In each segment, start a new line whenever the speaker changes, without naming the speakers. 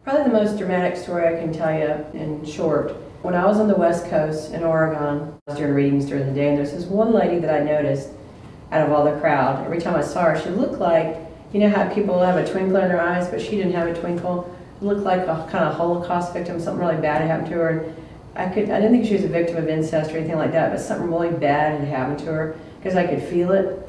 Probably the most dramatic story I can tell you in short. When I was on the West Coast in Oregon, I was doing readings during the day, and there's this one lady that I noticed out of all the crowd. Every time I saw her, she looked like, you know how people have a twinkle in their eyes, but she didn't have a twinkle. It looked like a kind of Holocaust victim, something really bad had happened to her. And I didn't think she was a victim of incest or anything like that, but something really bad had happened to her because I could feel it.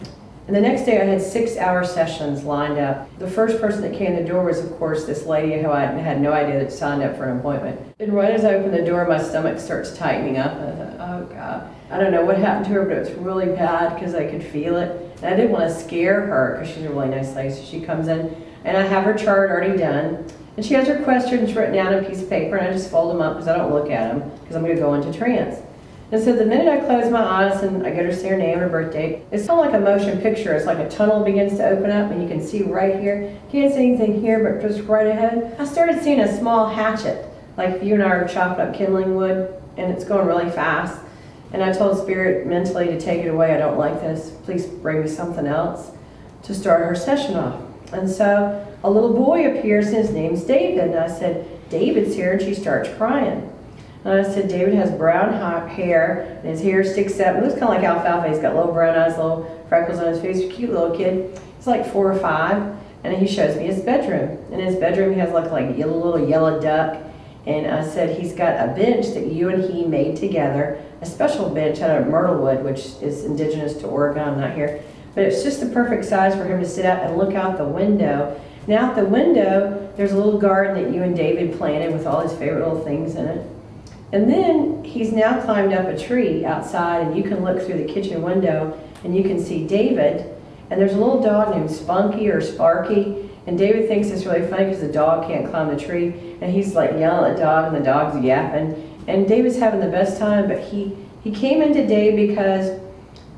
And the next day I had 6-hour sessions lined up. The first person that came in the door was, of course, this lady who I had no idea that signed up for an appointment. And right as I opened the door, my stomach starts tightening up. And I thought, oh God. I don't know what happened to her, but it was really bad because I could feel it. And I didn't want to scare her because she's a really nice lady. So she comes in, and I have her chart already done. And she has her questions written down on a piece of paper, and I just fold them up because I don't look at them because I'm going to go into trance. And so the minute I close my eyes and I get her to say her name and her birth date, it's kind of like a motion picture. It's like a tunnel begins to open up and you can see right here. Can't see anything here, but just right ahead. I started seeing a small hatchet, like if you and I are chopping up kindling wood, and it's going really fast. And I told Spirit mentally to take it away. I don't like this. Please bring me something else to start her session off. And so a little boy appears and his name's David. And I said, David's here, and she starts crying. And I said, David has brown hair, and his hair sticks up. It looks kind of like alfalfa. He's got little brown eyes, little freckles on his face. He's a cute little kid. He's like 4 or 5, and he shows me his bedroom. In his bedroom, he has like a little yellow duck. And I said, he's got a bench that you and he made together, a special bench out of myrtle wood, which is indigenous to Oregon, not here. But it's just the perfect size for him to sit out and look out the window. And out the window, there's a little garden that you and David planted with all his favorite little things in it. And then he's now climbed up a tree outside, and you can look through the kitchen window and you can see David. And there's a little dog named Spunky or Sparky, and David thinks it's really funny because the dog can't climb the tree, and he's like yelling at the dog, and the dog's yapping. And David's having the best time, but he came in today because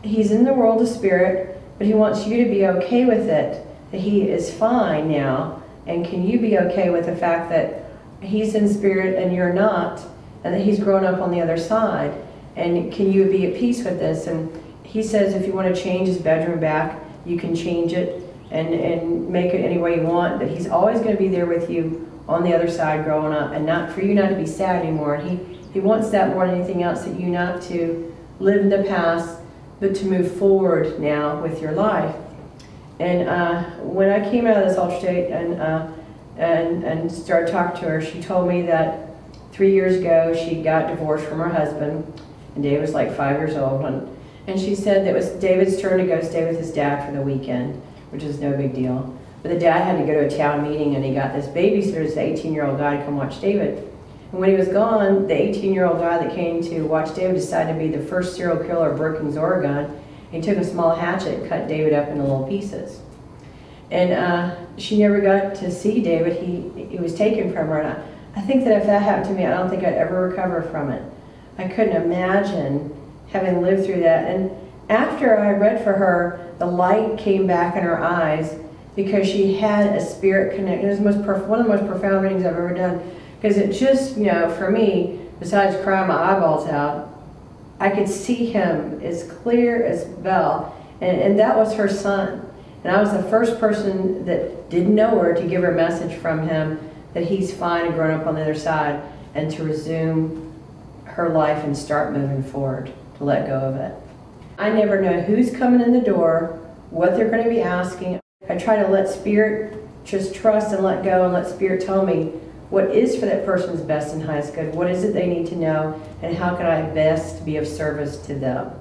he's in the world of spirit, but he wants you to be okay with it, that he is fine now. And can you be okay with the fact that he's in spirit and you're not? And that he's grown up on the other side, and can you be at peace with this? And he says if you want to change his bedroom back, you can change it and make it any way you want, but he's always going to be there with you on the other side growing up, and not for you not to be sad anymore. And he wants that more than anything else, that you not to live in the past, but to move forward now with your life. And when I came out of this altered state and started talking to her, she told me that 3 years ago, she got divorced from her husband, and David was like 5 years old. And she said that it was David's turn to go stay with his dad for the weekend, which is no big deal. But the dad had to go to a town meeting, and he got this babysitter, this 18-year-old guy, to come watch David. And when he was gone, the 18-year-old guy that came to watch David decided to be the first serial killer of Brookings, Oregon. He took a small hatchet and cut David up into little pieces. And she never got to see David. He was taken from her. And I think that if that happened to me, I don't think I'd ever recover from it. I couldn't imagine having lived through that. And after I read for her, the light came back in her eyes because she had a spirit connection. It was one of the most profound readings I've ever done, because it just, you know, for me, besides crying my eyeballs out, I could see him as clear as bell. And that was her son. And I was the first person that didn't know her to give her a message from him that he's fine and grown up on the other side, and to resume her life and start moving forward, to let go of it. I never know who's coming in the door, what they're going to be asking. I try to let Spirit just trust and let go, and let Spirit tell me what is for that person's best and highest good. What is it they need to know, and how can I best be of service to them?